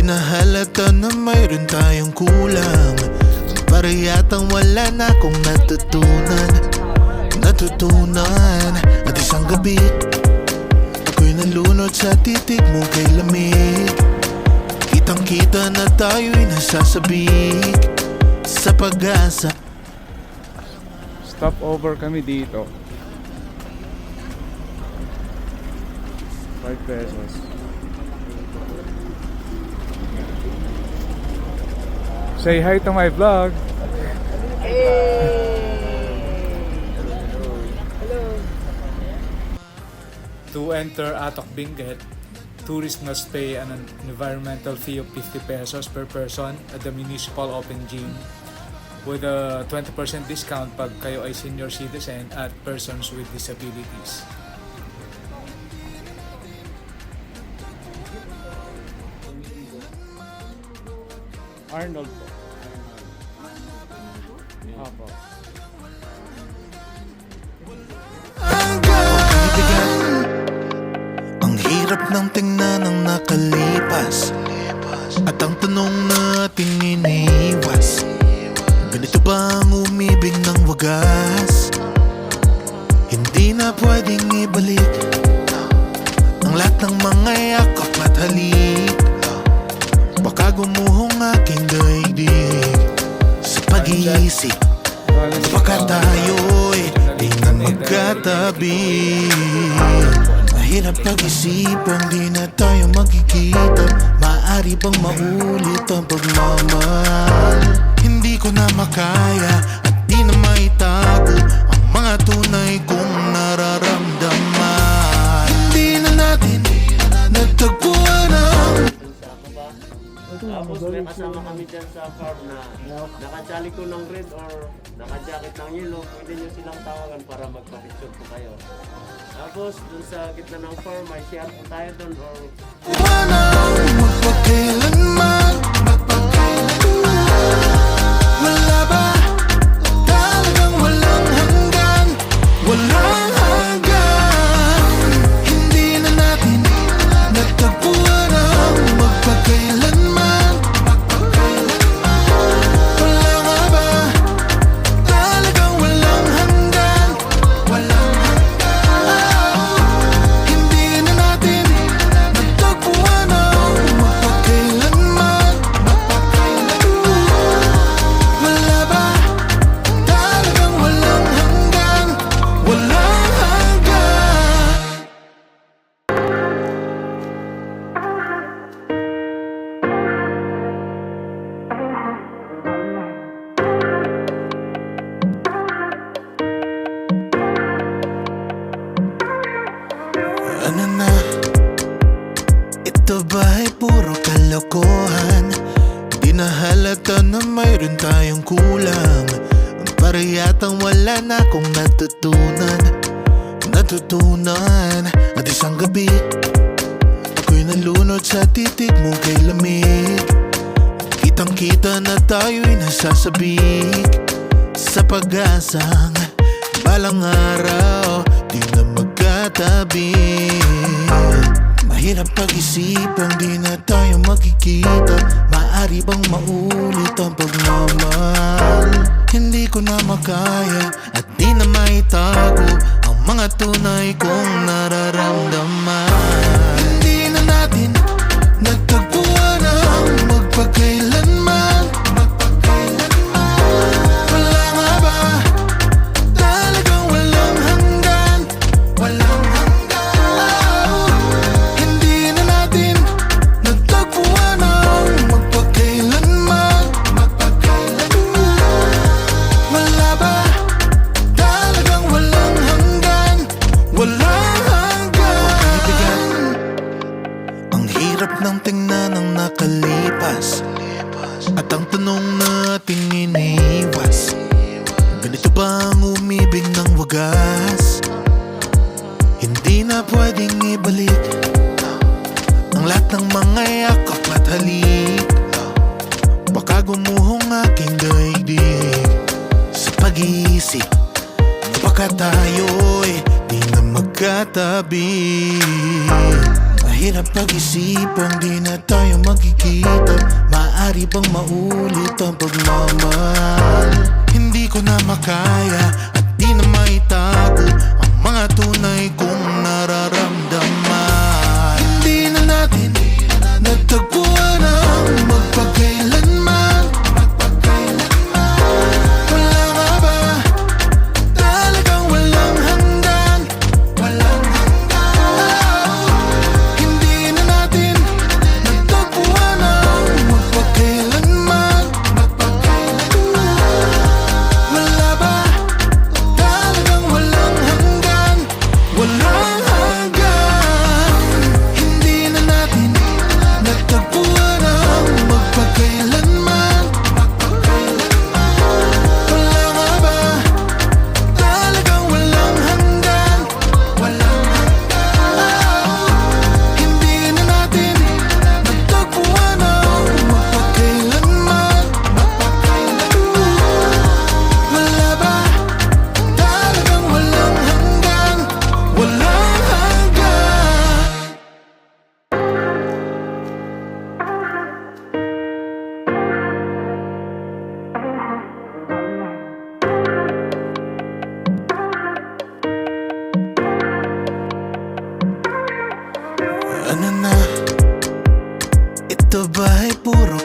na halata na mayroon tayong kulang. Para yatang wala na akong natutunan. At isang gabi ako'y nalunod sa titig mo kay lamig. Kitang kita na tayo'y nasasabik sa pag-asa. Stop over kami dito. 5 pesos. Say hi to my vlog. To enter Atok Benguet, tourists must pay an environmental fee of 50 pesos per person at the municipal open gym, with a 20% discount pag kayo ay senior citizen at persons with disabilities. Arnold po. Apo. Ang hirap ng tingnan ng nakalipas, at ang tanong natin iniwas, ganito ba ang umibig ng wagas? Hindi na pwedeng ibalik ang lahat ng mga yakap at halik. Baka gumuhong aking daigdig sa pag-iisip. Baka tayo'y di na magkatabi. Mahirap pag-isipan, di na tayo magkikita. Maaari bang maulit ang pagmamahal? Hindi ko na makaya at di na maitago ang mga tunay kong nararamdaman. Hindi na natin nagtagpuan ang tapos may kasama kami dyan sa farm na nakajali ko ng red or nakajacket ng yellow, pwede nyo silang tawagan para magpa-picture po kayo. Tapos dun sa gitna ng farm may share po tayo dun or magpakailanman. Wala ba? Talagang walang hanggan. Walang hanggan. Hindi na natin natagpuan ang magpakailanman. Ano na? Ito ba ay puro kalokohan? Di na halata na mayroon tayong kulang. Para yatang wala na akong natutunan. At isang gabi ako'y nalunod sa titig mo kay lamig. Kitang kita na tayo'y nasasabik sa pag-asang balang araw di na magkatabi. Mahirap pag-isipan, di na tayo magkikita. Maaari bang maulit ang pagmamahal? Hindi ko na makaya at di na maitago ang mga tunay kong nararamdaman. Hindi na natin nagtagpuan ang magpakailanman. Wala nga ba? Talagang walang hanggan. Walang hanggan. Hindi na natin nagtagpuan ang magpakailanman. Wala ba? Talagang walang hanggan. Walang hanggan. Ang hirap ng tingnan ng nakalipas, at ang tanong natin iniwas, ganito ba ang umibig ng wagas? Hindi na pwedeng ibalik ang lahat ng mga yakap at halik. Baka gumuhong aking daigdig sa pag-iisip. Baka tayo'y di na magkatabi. Mahirap pag-isipang di na tayo magkikita. Maaari bang maulit ang pagmamahal? Hindi ko na makaya at di na maitago ang mga tunay kong nararamdaman. Hindi na natin natagpuan ang magpakailanman. Wala nga ba talagang walang hanggan? Walang hanggan. Hindi na natin natagpuan ang magpakailanman. Wala ba talagang walang hanggan? Walang hanggan. Hindi na natin natagpuan ang magpakailanman. Wala nga ba talagang walang hanggan? Walang hanggan. Hindi na natin natagpuan ang magpakailanman. Wala ba talagang walang hanggan? Walang hanggan. Ano na? Ito ba ay puro